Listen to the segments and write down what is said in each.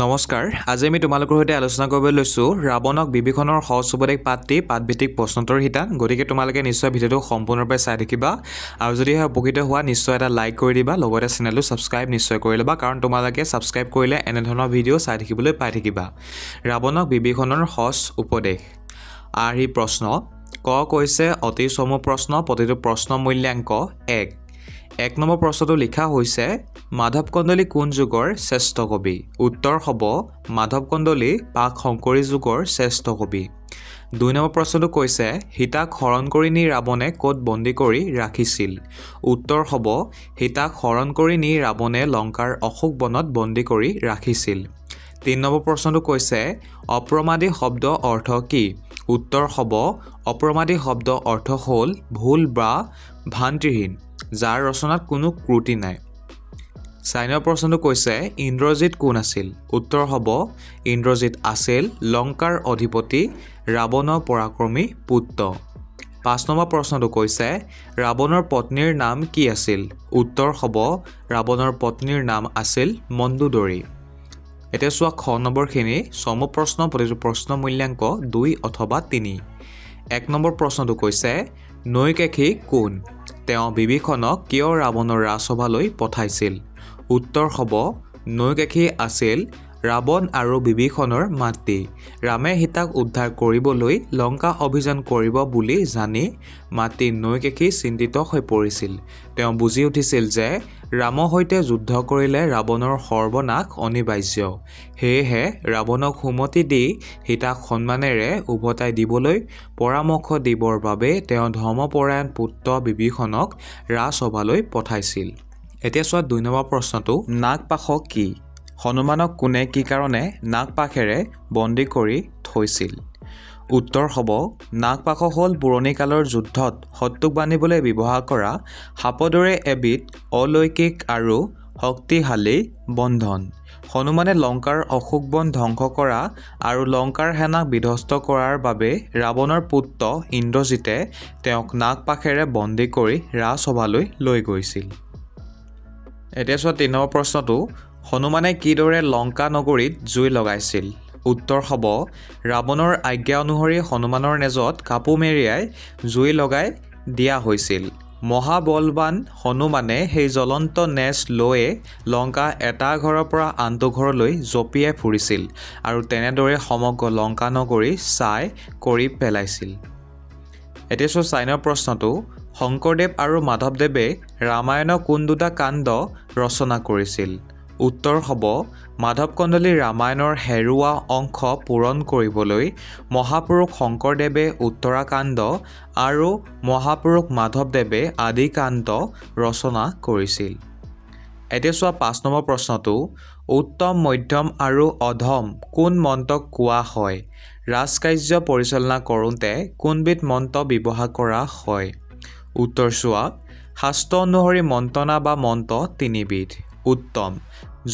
নমস্কাৰ, আজি আমি তোমালোকৰ সৈতে আলোচনা কৰিবলৈ লৈছোঁ ৰাৱণক বিভীষণৰ সহজ উপদেশ পাঠভিত্তিক প্ৰশ্নোত্তৰ শিতান। গতিকে তোমালোকে নিশ্চয় ভিডিঅ'টো সম্পূৰ্ণৰূপে চাই থাকিবা আৰু যদিহে উপকৃত হোৱা নিশ্চয় এটা লাইক কৰি দিবা, লগতে চেনেলটো ছাবস্ক্ৰাইব নিশ্চয় কৰি ল'বা, কাৰণ তোমালোকে ছাবস্ক্ৰাইব কৰিলে এনেধৰণৰ ভিডিঅ' চাই থাকিবলৈ পাই থাকিবা। ৰাৱণক বিভীষণৰ সহজ উপদেশ। আৰ্হি প্ৰশ্ন। ক কৈছে অতি চমু প্ৰশ্ন, প্ৰতিটো প্ৰশ্ন মূল্যাংক 1। 1 নম্বৰ প্ৰশ্নটো লিখা হৈছে মাধৱ কন্দলী কোন যুগৰ শ্ৰেষ্ঠ কবি? উত্তৰ হ'ব মাধৱ কন্দলী প্ৰাক শংকৰী যুগৰ শ্ৰেষ্ঠ কবি। 2 নম্বৰ প্ৰশ্নটো কৈছে সীতাক হৰণ কৰি নি ৰাৱণে ক'ত বন্দী কৰি ৰাখিছিল? উত্তৰ হ'ব সীতাক হৰণ কৰি নি ৰাৱণে লংকাৰ অশোক বনত বন্দী কৰি ৰাখিছিল। 3 নম্বৰ প্ৰশ্নটো কৈছে অপ্ৰমাদী শব্দ অৰ্থ কি? উত্তৰ হ'ব অপ্ৰমাদী শব্দ অৰ্থ হ'ল ভুল বা ভ্ৰান্তিহীন, যাৰ ৰচনাত কোনো ত্ৰুটি নাই। 4 নম্বৰ প্ৰশ্নটো কৈছে ইন্দ্ৰজিৎ কোন আছিল? উত্তৰ হ'ব ইন্দ্ৰজিৎ আছিল লংকাৰ অধিপতি ৰাৱণৰ পৰাক্ৰমী পুত্ৰ। 5 নম্বৰ প্ৰশ্নটো কৈছে ৰাৱণৰ পত্নীৰ নাম কি আছিল? উত্তৰ হ'ব ৰাৱণৰ পত্নীৰ নাম আছিল মণ্ডোদৰী। এতিয়া চোৱা খ নম্বৰখিনি চমু প্ৰশ্ন, প্ৰতিটো প্ৰশ্ন মূল্যাংক 2 অথবা 3। 1 নম্বৰ প্ৰশ্নটো কৈছে নৈকেশী কোন? তেওঁ বিভীষণক কিয় ৰাৱণৰ ৰাজসভালৈ পঠাইছিল? উত্তৰ হ'ব নৈকেশী আছিল ৰাৱণ আৰু বিভীষণৰ মাতৃ। ৰামে সীতাক উদ্ধাৰ কৰিবলৈ লংকা অভিযান কৰিব বুলি জানি মাতৃ নৈকেশী চিন্তিত হৈ পৰিছিল। তেওঁ বুজি উঠিছিল যে ৰামৰ সৈতে যুদ্ধ কৰিলে ৰাৱণৰ সৰ্বনাশ অনিবাৰ্য। সেয়েহে ৰাৱণক সুমতি দি সীতাক সন্মানেৰে উভতাই দিবলৈ পৰামৰ্শ দিবৰ বাবে তেওঁ ধৰ্মপৰায়ণ পুত্ৰ বিভীষণক ৰাজসভালৈ পঠাইছিল। এতিয়া চোৱা 2 নম্বৰ প্ৰশ্নটো নাগপাশ কি? হনুমানক কোনে কি কাৰণে নাগপাশেৰে বন্দী কৰি থৈছিল? উত্তৰ হ'ব নাগপাশ হ'ল পুৰণি কালৰ যুদ্ধত শত্ৰুক বান্ধিবলৈ ব্যৱহাৰ কৰা সাপৰ দৰে এবিধ অলৌকিক আৰু শক্তিশালী বন্ধন। হনুমানে লংকাৰ অশোক বন ধ্বংস কৰা আৰু লংকাৰ সেনাক বিধ্বস্ত কৰাৰ বাবে ৰাৱণৰ পুত্ৰ ইন্দ্ৰজিতে তেওঁক নাগপাশেৰে বন্দী কৰি ৰাজসভালৈ লৈ গৈছিল। এতিয়া চোৱা 3 নম্বৰ প্ৰশ্নটো হনুমানে কিদৰে লংকা নগৰীত জুই লগাইছিল? উত্তৰ হ'ব ৰাৱণৰ আজ্ঞা অনুসৰি হনুমানৰ নেজত কাপোৰ মেৰিয়াই জুই লগাই দিয়া হৈছিল। মহাবলৱান হনুমানে সেই জ্বলন্ত নেজ লৈয়ে লংকা এটা ঘৰৰ পৰা আনটো ঘৰলৈ জঁপিয়াই ফুৰিছিল আৰু তেনেদৰে সমগ্ৰ লংকা নগৰী ছাই কৰি পেলাইছিল। এতিয়া চোৱা 4 নম্বৰ প্ৰশ্নটো শংকৰদেৱ আৰু মাধৱদেৱে ৰামায়ণৰ কোন দুটা কাণ্ড ৰচনা কৰিছিল? উত্তৰ হ'ব মাধৱ কন্দলী ৰামায়ণৰ হেৰুৱা অংশ পূৰণ কৰিবলৈ মহাপুৰুষ শংকৰদেৱে উত্তৰাকাণ্ড আৰু মহাপুৰুষ মাধৱদেৱে আদিকাণ্ড ৰচনা কৰিছিল। এতিয়া চোৱা 5 নম্বৰ প্ৰশ্নটো উত্তম, মধ্যম আৰু অধম কোন মন্ত্ৰক কোৱা হয়? ৰাজকাৰ্য পৰিচালনা কৰোঁতে কোনবিধ মন্ত্ৰ ব্যৱহাৰ কৰা হয়? উত্তৰ চোৱা শাস্ত্ৰ অনুসৰি মন্ত্ৰণা বা মন্ত্ৰ 3 বিধ। উত্তম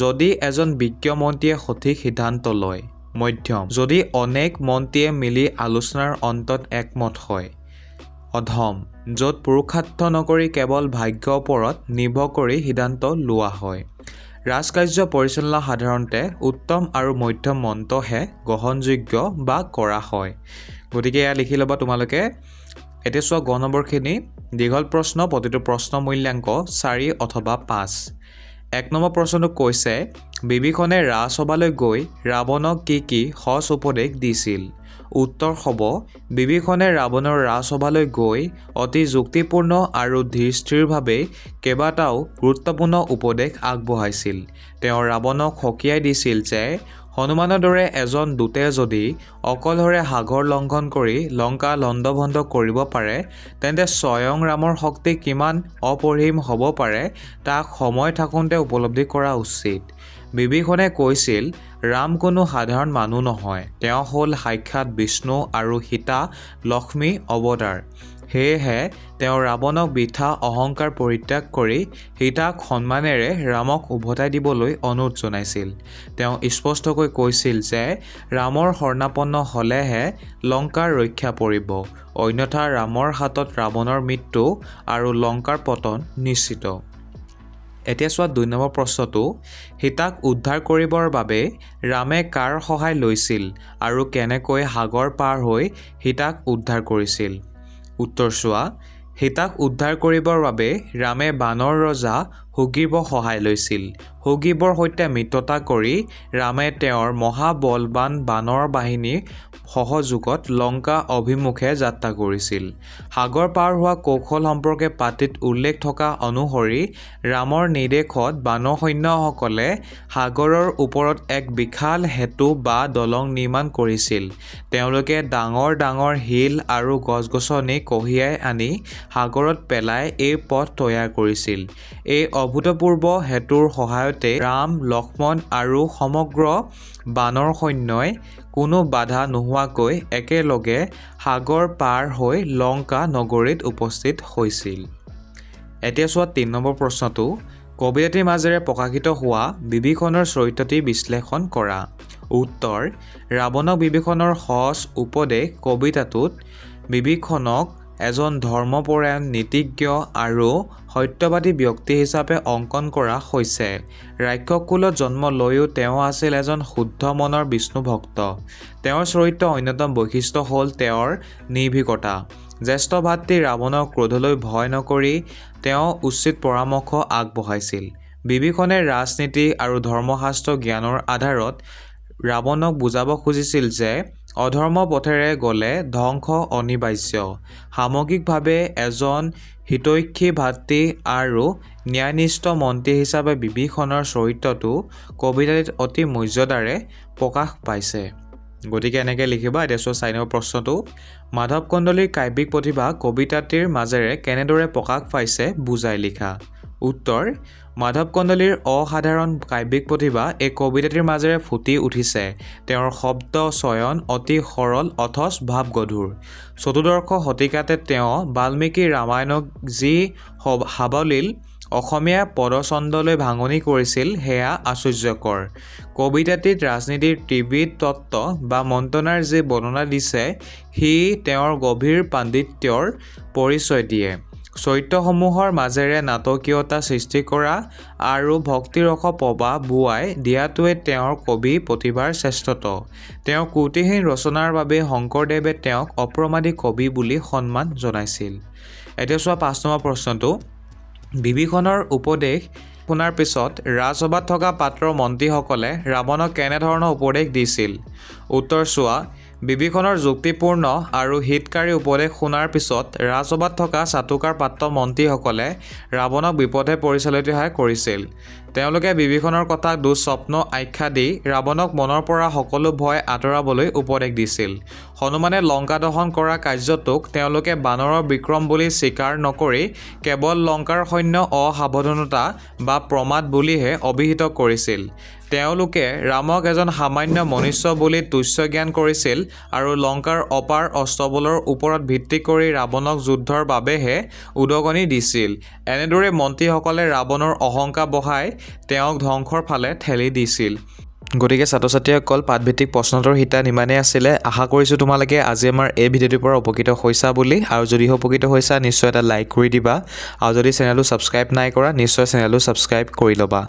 যদি এজন বিজ্ঞ মন্ত্ৰীয়ে সঠিক সিদ্ধান্ত লয়। মধ্যম যদি অনেক মন্ত্ৰীয়ে মিলি আলোচনাৰ অন্তত একমত হয়। অধম য'ত পুৰুষাৰ্থ নকৰি কেৱল ভাগ্যৰ ওপৰত নিৰ্ভৰ কৰি সিদ্ধান্ত লোৱা হয়। ৰাজকাৰ্য পৰিচালনা সাধাৰণতে উত্তম আৰু মধ্যম মন্ত্ৰহে গ্ৰহণযোগ্য বা কৰা হয়। গতিকে এয়া লিখি ল'বা তোমালোকে। এতিয়া চোৱা গ নম্বৰখিনি দীঘল প্ৰশ্ন, প্ৰতিটো প্ৰশ্ন মূল্যাংক 4 অথবা 5। 1 নম্বৰ প্ৰশ্নটো কৈছে বিভীষণে ৰাজসভালৈ গৈ ৰাৱণক কি সজ উপদেশ দিছিল? উত্তৰ হ'ব বিভীষণে ৰাৱণৰ ৰাজসভালৈ গৈ অতি যুক্তিপূৰ্ণ আৰু ধীৰ-স্থিৰভাৱে কেইবাটাও গুৰুত্বপূৰ্ণ উপদেশ আগবঢ়াইছিল। তেওঁ ৰাৱণক সকীয়াই দিছিল যে হনুমানৰ দৰে এজন দূতে যদি অকলশৰে সাগৰ লংঘন কৰি লংকা লণ্ডভণ্ড কৰিব পাৰে, তেন্তে স্বয়ং ৰামৰ শক্তি কিমান অপৰিসীম হ'ব পাৰে তাক সময় থাকোঁতে উপলব্ধি কৰা উচিত। বিভীষণে কৈছিল ৰাম কোনো সাধাৰণ মানুহ নহয়, তেওঁ হ'ল সাক্ষাৎ বিষ্ণু আৰু সীতা লক্ষ্মী অৱতাৰ। সেয়েহে তেওঁ ৰাৱণক বৃথা অহংকাৰ পৰিত্যাগ কৰি সীতাক সন্মানেৰে ৰামক উভতাই দিবলৈ অনুৰোধ জনাইছিল। তেওঁ স্পষ্টকৈ কৈছিল যে ৰামৰ শৰণাপন্ন হ'লেহে লংকাৰ ৰক্ষা পৰিব, অন্যথা ৰামৰ হাতত ৰাৱণৰ মৃত্যু আৰু লংকাৰ পতন নিশ্চিত। এতিয়া চোৱা 2 নম্বৰ প্ৰশ্নটো সীতাক উদ্ধাৰ কৰিবৰ বাবে ৰামে কাৰ সহায় লৈছিল আৰু কেনেকৈ সাগৰ পাৰ হৈ সীতাক উদ্ধাৰ কৰিছিল উত্তৰ চোৱা সীতাক উদ্ধাৰ কৰিবৰ বাবে ৰামে বানৰ ৰজা সুগ্ৰীৱৰ সহায় লৈছিল সুগ্ৰীৱৰ সৈতে মিত্ৰতা কৰি ৰামে তেওঁৰ মহাবলৱান বানৰ বাহিনী সহযোগত লংকা অভিমুখে যাত্ৰা কৰিছিল সাগৰ পাৰ হোৱা কৌশল সম্পৰ্কে পাতিত উল্লেখ থকা অনুসৰি ৰামৰ নিৰ্দেশত বানৰ সৈন্যসকলে সাগৰৰ ওপৰত এক বিশাল সেতু বা দলং নিৰ্মাণ কৰিছিল তেওঁলোকে ডাঙৰ ডাঙৰ শিল আৰু গছ-গছনি কঢ়িয়াই আনি সাগৰত পেলাই এই পথ তৈয়াৰ কৰিছিল এই অভূতপূৰ্ব সেতুৰ সহায়তে ৰাম লক্ষ্মণ আৰু সমগ্ৰ বানৰ সৈন্যই কোনো বাধা নোহোৱাকৈ একেলগে সাগৰ পাৰ হৈ লংকা নগৰীত উপস্থিত হৈছিল এতিয়া চোৱা 3 নম্বৰ প্ৰশ্নটো কবিতাটিৰ মাজেৰে প্ৰকাশিত হোৱা বিভীষণৰ চৰিত্ৰটি বিশ্লেষণ কৰা উত্তৰ ৰাৱণক বিভীষণৰ সহজ উপদেশ কবিতাটোত বিভীষণক এজন ধৰ্মপৰায়ণ নীতিজ্ঞ আৰু সত্যবাদী ব্যক্তি হিচাপে অংকন কৰা হৈছে ৰাক্ষসকুলত জন্ম লৈও তেওঁ আছিল এজন শুদ্ধ মনৰ বিষ্ণু ভক্ত তেওঁৰ চৰিত্ৰৰ অন্যতম বৈশিষ্ট্য হ'ল তেওঁৰ নিৰ্ভীকতা জ্যেষ্ঠ ভাতৃ ৰাৱণক ক্ৰোধলৈ ভয় নকৰি তেওঁ উচিত পৰামৰ্শ আগবঢ়াইছিল বিভীষণে ৰাজনীতি আৰু ধৰ্মশাস্ত্ৰ জ্ঞানৰ আধাৰত ৰাৱণক বুজাব খুজিছিল যে অধৰ্ম পথেৰে গ'লে ধ্বংস অনিবাৰ্য সামগ্ৰিকভাৱে এজন হিতৈষী ভাতৃ আৰু ন্যায়নিষ্ঠ মন্ত্ৰী হিচাপে বিভীষণৰ চৰিত্ৰটো কবিতাটিত অতি মৰ্যাদাৰে প্ৰকাশ পাইছে গতিকে এনেকৈ লিখিবা এতিয়া 4 নম্বৰ প্ৰশ্নটো মাধৱ কন্দলীৰ কাব্যিক প্ৰতিভা কবিতাটিৰ মাজেৰে কেনেদৰে প্ৰকাশ পাইছে বুজাই লিখা উত্তৰ মাধৱ কন্দলীৰ অসাধাৰণ কাব্যিক প্ৰতিভা এই কবিতাটিৰ মাজেৰে ফুটি উঠিছে তেওঁৰ শব্দ চয়ন অতি সৰল অথচ ভাৱগধুৰ চতুৰ্দশ শতিকাতে তেওঁ বাল্মীকি ৰামায়ণক যি সাৱলীল অসমীয়া পদছন্দলৈ ভাঙনি কৰিছিল সেয়া আশ্চৰ্যকৰ কবিতাটিত ৰাজনীতিৰ ত্ৰিবিধ তত্ত্ব বা মন্ত্ৰণাৰ যি বৰ্ণনা দিছে সি তেওঁৰ গভীৰ পাণ্ডিত্যৰ পৰিচয় দিয়ে চৰিত্ৰসমূহৰ মাজেৰে নাটকীয়তা সৃষ্টি কৰা আৰু ভক্তিৰস প্ৰবাহ বুৱাই দিয়াটোৱে তেওঁৰ কবি প্ৰতিভাৰ শ্ৰেষ্ঠত্ব তেওঁৰ কূৰ্তিহীন ৰচনাৰ বাবে শংকৰদেৱে তেওঁক অপ্ৰমাদী কবি বুলি সন্মান জনাইছিল এতিয়া চোৱা 5 নম্বৰ প্ৰশ্নটো বিভীষণৰ উপদেশ শুনাৰ পিছত ৰাজসভাত থকা পাত্ৰৰ মন্ত্ৰীসকলে ৰাৱণক কেনেধৰণৰ উপদেশ দিছিল উত্তৰ চোৱা বিভীষণৰ যুক্তিপূৰ্ণ আৰু হিতকাৰী উপদেশ শুনাৰ পিছত ৰাজসভাত থকা চাটুকাৰ পাত্ৰ মন্ত্ৰীসকলে ৰাৱণক বিপথে পৰিচালিত কৰিছিল তেওঁলোকে বিভীষণৰ কথাক দুঃস্বপ্ন আখ্যা দি ৰাৱণক মনৰ পৰা সকলো ভয় আঁতৰাবলৈ উপদেশ দিছিল হনুমানে লংকা দহন কৰা কাৰ্যটোক তেওঁলোকে বানৰৰ বিক্ৰম বুলি স্বীকাৰ নকৰি কেৱল লংকাৰ সৈন্য অসাৱধানতা বা প্ৰমাদ বুলিহে অভিহিত কৰিছিল তেওঁলোকে ৰামক এজন সামান্য মনুষ্য বুলি তুচ্ছ জ্ঞান কৰিছিল আৰু লংকাৰ অপাৰ অস্ত্ৰবলৰ ওপৰত ভিত্তি কৰি ৰাৱণক যুদ্ধৰ বাবেহে উদগনি দিছিল এনেদৰে মন্ত্ৰীসকলে ৰাৱণৰ অহংকাৰ বঢ়াই তেওঁক ধ্বংসৰ ফালে ঠেলি দিছিল গতিকে ছাত্ৰ ছাত্ৰীসকল পাঠভিত্তিক প্ৰশ্নোত্তৰ শিতান ইমানেই আছিলে আশা কৰিছোঁ তোমালোকে আজি আমাৰ এই ভিডিঅ'টোৰ পৰা উপকৃত হৈছা বুলি আৰু যদি উপকৃত হৈছা নিশ্চয় এটা লাইক কৰি দিবা আৰু যদি চেনেলটো ছাবস্ক্ৰাইব নাই কৰা নিশ্চয় চেনেলটো ছাবস্ক্ৰাইব কৰি ল'বা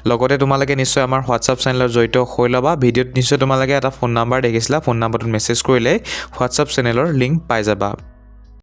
লগতে তোমালোকে নিশ্চয় আমাৰ হোৱাটছআপ চেনেলত জড়িত হৈ ল'বা ভিডিঅ'ত নিশ্চয় তোমালোকে এটা ফোন নাম্বাৰ দেখিছিলা ফোন নাম্বাৰটোত মেছেজ কৰিলে হোৱাটছআপ চেনেলৰ লিংক পাই যাবা